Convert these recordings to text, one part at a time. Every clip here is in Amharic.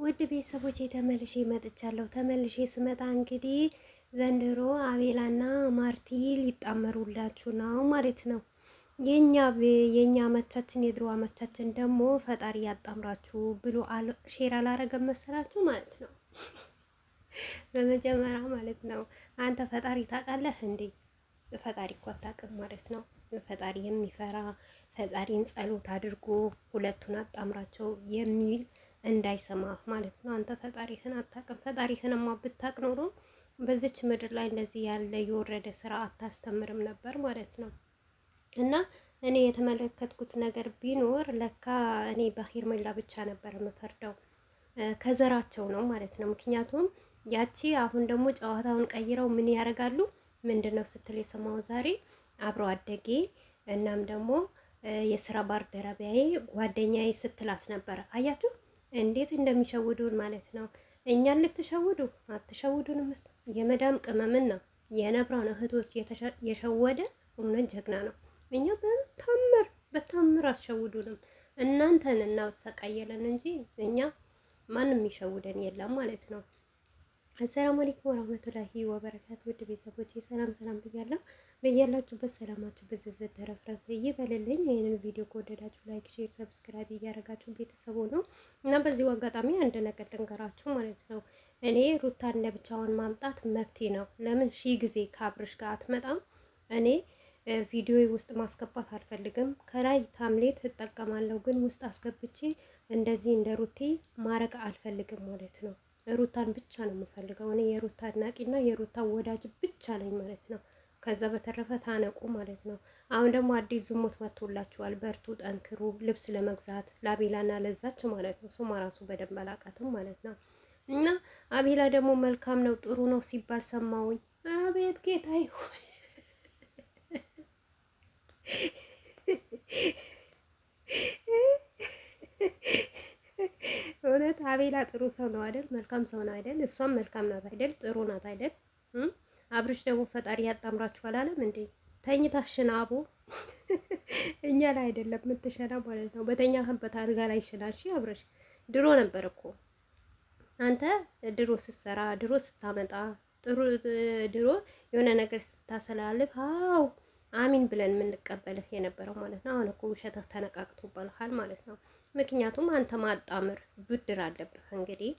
ውድ ቤተሰቦች ተመልሼ መጥቻለሁ። ተመልሼ ስመጣ እንግዲህ ዘንድሮ አቤላና ማርቲ ሊጣመሩላችሁ ነው ማለት ነው። የኛ አመቻችን የድሮ አመቻችን ደግሞ ፈጣሪ ያጣምራችሁ ብሎ ሼር አላረገም መሰላችሁ ማለት ነው። በመጀመሪያ ማለት ነው አንተ ፈጣሪ ታውቃለህ እንዴ? ፈጣሪ እኮ አታውቅም ማለት ነው። ፈጣሪ የሚፈራ ፈጣሪን ጸሎት አድርጎ ሁለቱን አጣምራቸው የሚል እንዳይሰማህ ማለት ነው። አንተ ፈጣሪህን አታውቅም። ፈጣሪህንማ ብታውቅ ኖሮ በዚች ምድር ላይ እንደዚህ ያለ የወረደ ስራ አታስተምርም ነበር ማለት ነው። እና እኔ የተመለከትኩት ነገር ቢኖር ለካ እኔ በሄርሜላ ብቻ ነበር የምፈርደው ከዘራቸው ነው ማለት ነው። ምክንያቱም ያቺ አሁን ደግሞ ጨዋታውን ቀይረው ምን ያደርጋሉ? ምንድን ነው ስትል የሰማው ዛሬ አብሮ አደጌ እናም ደግሞ የስራ ባልደረቢያዬ ጓደኛዬ ስትላት ነበረ። አያችሁ እንዴት እንደሚሸውዱን ማለት ነው። እኛን ልትሸውዱ አትሸውዱንም። የመዳም ቅመምና የነብራን እህቶች የሸወደ እውነት ጀግና ነው። እኛ በታምር አትሸውዱንም። እናንተን እናሰቃየለን እንጂ እኛ ማንም ይሸውደን የለም ማለት ነው። አሰላሙ አለይኩም ወራህመቱላሂ ወበረካቱ። ውድ ቤተሰቦች ሰላም ብያለሁ። በያላችሁበት ሰላማችሁ ብዝዝት ተረፍረፍ ይበልልኝ። ይህንን ቪዲዮ ከወደዳችሁ ላይክ፣ ሼር፣ ሰብስክራይብ እያደረጋችሁ ቤተሰቡ ነው እና በዚሁ አጋጣሚ አንድ ነገር ልንገራችሁ ማለት ነው። እኔ ሩታን ለብቻዋን ማምጣት መብቴ ነው። ለምን ሺህ ጊዜ ከአብርሽ ጋር አትመጣም? እኔ ቪዲዮ ውስጥ ማስገባት አልፈልግም። ከላይ ታምሌት እጠቀማለሁ፣ ግን ውስጥ አስገብቼ እንደዚህ እንደ ሩቴ ማረግ አልፈልግም ማለት ነው። ሩታን ብቻ ነው የምፈልገው። እኔ የሩታ አድናቂና የሩታ ወዳጅ ብቻ ነኝ ማለት ነው። ከዛ በተረፈ ታነቁ ማለት ነው። አሁን ደግሞ አዲስ ዝሙት መጥቶላችኋል። በርቱ፣ ጠንክሩ። ልብስ ለመግዛት ለአቤላና ለዛች ማለት ነው። ስሟ ራሱ በደንብ አላውቃትም ማለት ነው። እና አቤላ ደግሞ መልካም ነው ጥሩ ነው ሲባል ሰማውኝ። አቤት ጌታ ይሁን እውነት አቤላ ጥሩ ሰው ነው አይደል? መልካም ሰው ነው አይደል? እሷም መልካም ናት አይደል? ጥሩ ናት አይደል? አብርሽ ደግሞ ፈጣሪ ያጣምራችሁ አላለም እንዴ? ተኝታሽና አቦ እኛ ላይ አይደለም የምትሸና ማለት ነው። በተኛህበት አልጋ ላይ ሽና። እሺ አብርሽ ድሮ ነበር እኮ አንተ ድሮ ስትሰራ ድሮ ስታመጣ ድሮ የሆነ ነገር ስታሰላልፍ አው አሚን ብለን የምንቀበልህ የነበረው ማለት ነው። አሁን እኮ ውሸትህ ተነቃቅቶብሃል ማለት ነው። ምክንያቱም አንተ ማጣምር ብድር አለብህ። እንግዲህ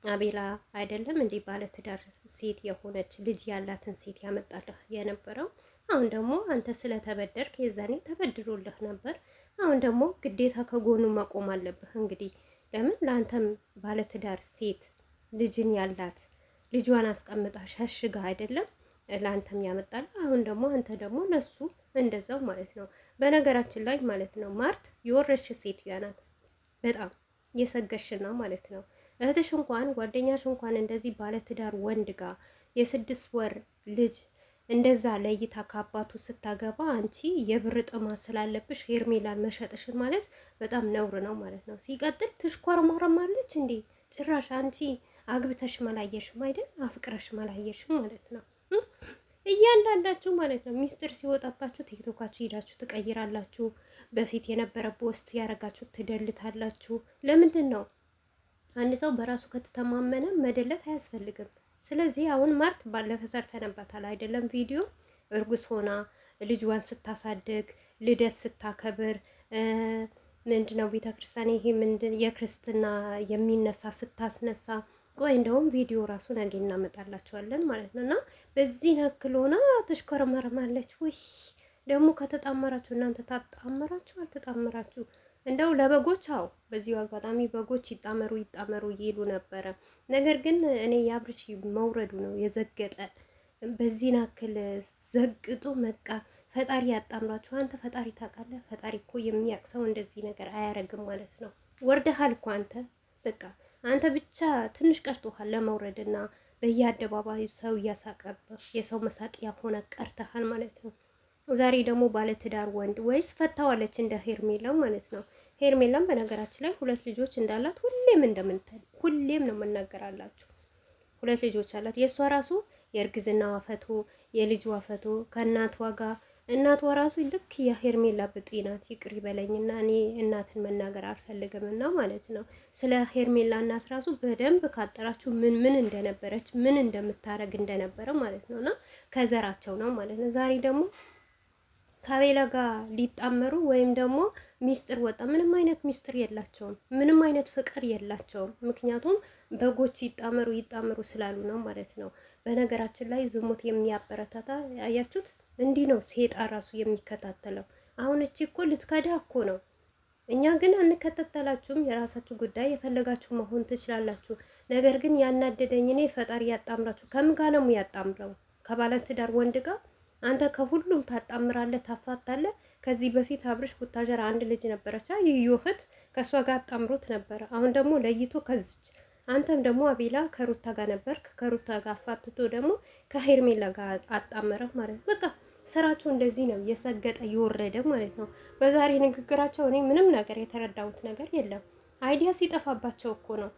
አቤላ አይደለም እንዲህ ባለትዳር ሴት የሆነች ልጅ ያላትን ሴት ያመጣልህ የነበረው። አሁን ደግሞ አንተ ስለተበደርክ የዛኔ ተበድሮልህ ነበር። አሁን ደግሞ ግዴታ ከጎኑ መቆም አለብህ። እንግዲህ ለምን ለአንተም ባለትዳር ሴት ልጅን ያላት ልጇን አስቀምጣ ሸሽጋ አይደለም ለአንተም ያመጣል። አሁን ደግሞ አንተ ደግሞ ለሱ እንደዛው ማለት ነው። በነገራችን ላይ ማለት ነው ማርት የወረሽ ሴት ናት። በጣም የሰገሽና ማለት ነው። እህትሽ እንኳን ጓደኛሽ እንኳን እንደዚህ ባለትዳር ወንድ ጋር የ6 ወር ልጅ እንደዛ ለይታ ከአባቱ ስታገባ አንቺ የብር ጥማት ስላለብሽ ሄርሜላን መሸጥሽን ማለት በጣም ነውር ነው ማለት ነው። ሲቀጥል ትሽኮርማረማለች እንዴ! ጭራሽ አንቺ አግብተሽ መላየሽም አይደል አፍቅረሽ መላየሽም ማለት ነው። እያንዳንዳችሁ ማለት ነው ሚስጥር ሲወጣባችሁ ቲክቶካችሁ ሄዳችሁ ትቀይራላችሁ። በፊት የነበረ ፖስት ያረጋችሁ ትደልታላችሁ። ለምንድን ነው? አንድ ሰው በራሱ ከተተማመነ መደለት አያስፈልግም። ስለዚህ አሁን ማርት ባለፈ ሰርተንባታል አይደለም ቪዲዮ እርጉዝ ሆና ልጇን ስታሳድግ ልደት ስታከብር ምንድነው ቤተክርስቲያን ይሄ ምንድን የክርስትና የሚነሳ ስታስነሳ ቆይ እንደውም ቪዲዮ ራሱ ነገ እናመጣላችኋለን ማለት ነው። እና በዚህ ነክል ሆና ተሽከረመረማለች ወይ ደግሞ ከተጣመራችሁ እናንተ ታጣመራችሁ አልተጣመራችሁ? እንደው ለበጎች አው በዚሁ አጋጣሚ በጎች ይጣመሩ ይሉ ነበረ። ነገር ግን እኔ የአብርሽ መውረዱ ነው የዘገጠ። በዚህ ነክል ዘግጦ መቃ ፈጣሪ ያጣምራችሁ። አንተ ፈጣሪ ታውቃለህ። ፈጣሪ እኮ የሚያውቅ ሰው እንደዚህ ነገር አያረግም ማለት ነው። ወርደሃል እኮ አንተ በቃ አንተ ብቻ ትንሽ ቀርቶሃል ለመውረድና በየአደባባዩ ሰው እያሳቀብህ የሰው መሳቂያ ሆነ ቀርተሃል ማለት ነው። ዛሬ ደግሞ ባለትዳር ወንድ ወይስ ፈታዋለች እንደ ሄርሜላው ማለት ነው። ሄርሜላም በነገራችን ላይ 2 ልጆች እንዳላት ሁሌም ነው የምናገራላችሁ። 2 ልጆች አላት። የእሷ ራሱ የእርግዝናዋ ፈቶ የልጇ ፈቶ ከእናቷ ጋር እናቷ ራሱ ልክ የሄርሜላ ብጤ ናት። ይቅር ይበለኝና እኔ እናትን መናገር አልፈልግም እና ማለት ነው። ስለ ሄርሜላ እናት ራሱ በደንብ ካጠራችሁ ምን እንደነበረች ምን እንደምታረግ እንደነበረ ማለት ነው። እና ከዘራቸው ነው ማለት ነው። ዛሬ ደግሞ ከቤላ ጋር ሊጣመሩ ወይም ደግሞ ሚስጥር ወጣ። ምንም አይነት ሚስጥር የላቸውም። ምንም አይነት ፍቅር የላቸውም። ምክንያቱም በጎች ይጣመሩ ስላሉ ነው ማለት ነው። በነገራችን ላይ ዝሙት የሚያበረታታ ያያችሁት እንዲህ ነው ሴጣን ራሱ የሚከታተለው። አሁን እቺ እኮ ልትከዳ እኮ ነው። እኛ ግን አንከታተላችሁም። የራሳችሁ ጉዳይ፣ የፈለጋችሁ መሆን ትችላላችሁ። ነገር ግን ያናደደኝ እኔ ፈጣሪ ያጣምራችሁ። ከምን ጋር ነው ያጣምረው? ከባለትዳር ወንድ ጋር አንተ ከሁሉም ታጣምራለህ፣ ታፋታለህ። ከዚህ በፊት አብርሽ ቡታጀራ አንድ ልጅ ነበረች ይዩህት ከእሷ ጋር አጣምሮት ነበረ። አሁን ደግሞ ለይቶ ከዚች አንተም ደግሞ አቤላ ከሩታ ጋር ነበርክ። ከሩታ ጋር አፋትቶ ደግሞ ከሄርሜላ ጋር አጣመረህ ማለት ነው። በቃ ስራቸው እንደዚህ ነው፣ የሰገጠ የወረደ ማለት ነው። በዛሬ ንግግራቸው እኔ ምንም ነገር የተረዳሁት ነገር የለም። አይዲያ ሲጠፋባቸው እኮ ነው።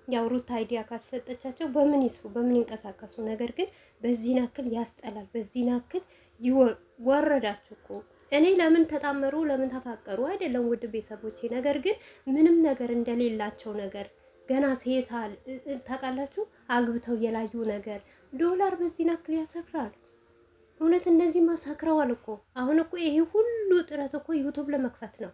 ያው ሩታ አይዲያ ካሰጠቻቸው በምን ይስሩ፣ በምን ይንቀሳቀሱ። ነገር ግን በዚህ ናክል ያስጠላል። በዚህ ናክል ወረዳችሁ እኮ። እኔ ለምን ተጣመሩ ለምን ተፋቀሩ አይደለም ውድ ቤተሰቦቼ። ነገር ግን ምንም ነገር እንደሌላቸው ነገር ገና ሴት ታውቃላችሁ፣ አግብተው የላዩ ነገር ዶላር በዚህ ናክል ያሰክራል። እውነት እንደዚህ ማሳክረዋል እኮ። አሁን እኮ ይሄ ሁሉ ጥረት እኮ ዩቱብ ለመክፈት ነው፣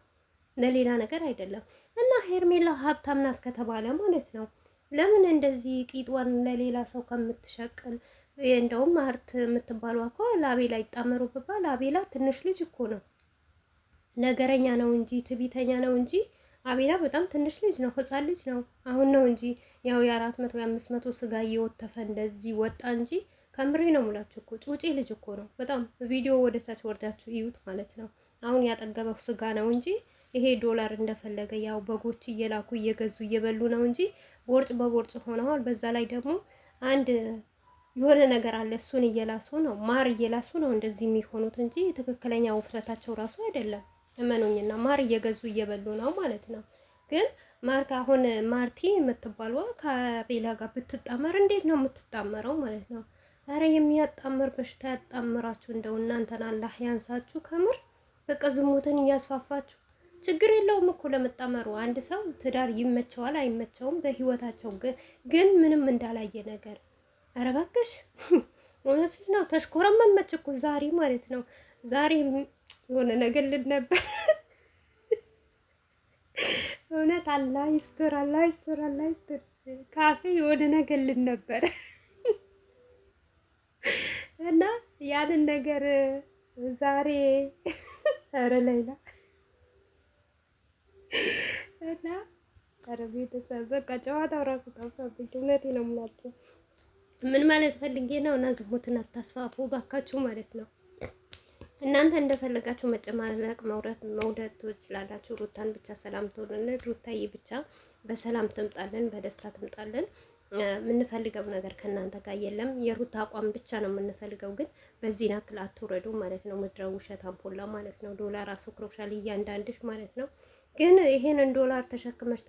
ለሌላ ነገር አይደለም። እና ሄርሜላ ሀብታም ናት ከተባለ ማለት ነው ለምን እንደዚህ ቂጧን ለሌላ ሰው ከምትሸቅል፣ እንደውም ማርት የምትባሏ እኮ ለአቤላ ይጣመሩ ብባል አቤላ ትንሽ ልጅ እኮ ነው፣ ነገረኛ ነው እንጂ ትቢተኛ ነው እንጂ አቤላ በጣም ትንሽ ልጅ ነው፣ ህፃን ልጅ ነው። አሁን ነው እንጂ ያው የ400 የ500 ስጋ እየወተፈ እንደዚህ ወጣ እንጂ ከምሬ ነው ሙላችሁ እኮ ጩጬ ልጅ እኮ ነው። በጣም ቪዲዮ ወደታች ወርዳችሁ እዩት ማለት ነው። አሁን ያጠገበው ስጋ ነው እንጂ ይሄ ዶላር እንደፈለገ ያው በጎች እየላኩ እየገዙ እየበሉ ነው እንጂ ቦርጭ በቦርጭ ሆነዋል። በዛ ላይ ደግሞ አንድ የሆነ ነገር አለ፣ እሱን እየላሱ ነው፣ ማር እየላሱ ነው እንደዚህ የሚሆኑት እንጂ ትክክለኛ ውፍረታቸው ራሱ አይደለም። እመኑኝና ማር እየገዙ እየበሉ ነው ማለት ነው። ግን ማርክ አሁን ማርቲ የምትባልዋ ከቤላ ጋር ብትጣመር እንዴት ነው የምትጣመረው ማለት ነው? አረ የሚያጣምር በሽታ ያጣምራችሁ። እንደው እናንተን አላህ ያንሳችሁ። ከምር በቃ ዝሙትን እያስፋፋችሁ ችግር የለውም እኮ ለመጣመሩ። አንድ ሰው ትዳር ይመቸዋል አይመቸውም በህይወታቸው ግን ምንም እንዳላየ ነገር። አረ እባክሽ እውነት ነው። ተሽኮረመመች እኮ ዛሬ ማለት ነው። ዛሬ የሆነ ነገር ልነበር እውነት አላህ ይስጥር፣ አላህ ይስጥር፣ አላህ ይስጥር። ካፌ የሆነ ነገር ልነበር እና ያንን ነገር ዛሬ አረ ሌላ እና አረ ቤተሰብ በቃ ጨዋታው ራሱ ጠፋብኝ። እውነቴን ነው የምላችሁ። ምን ማለት ፈልጌ ነው? እና ዝሙትን አታስፋፉ ባካችሁ ማለት ነው። እናንተ እንደፈለጋችሁ መጨማለቅ መውደድ ትችላላችሁ። ሩታን ብቻ ሰላም ትሆንልን። ሩታዬ ብቻ በሰላም ትምጣልን፣ በደስታ ትምጣልን። የምንፈልገው ነገር ከእናንተ ጋር የለም። የሩታ አቋም ብቻ ነው የምንፈልገው። ግን በዚህ ናክል አትውረዱ ማለት ነው። ምድረ ውሸት አምፖላ ማለት ነው። ዶላር አስክሮሻል እያንዳንድሽ ማለት ነው። ግን ይሄንን ዶላር ተሸክመሽ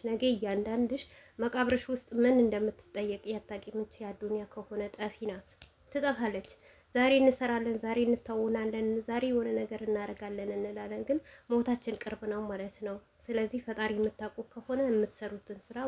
ነገ እያንዳንድሽ መቃብርሽ ውስጥ ምን እንደምትጠየቅ ያታቂምች። ያዱንያ ከሆነ ጠፊ ናት፣ ትጠፋለች። ዛሬ እንሰራለን፣ ዛሬ እንታውናለን፣ ዛሬ የሆነ ነገር እናደርጋለን እንላለን። ግን ሞታችን ቅርብ ነው ማለት ነው። ስለዚህ ፈጣሪ የምታውቁ ከሆነ የምትሰሩትን ስራ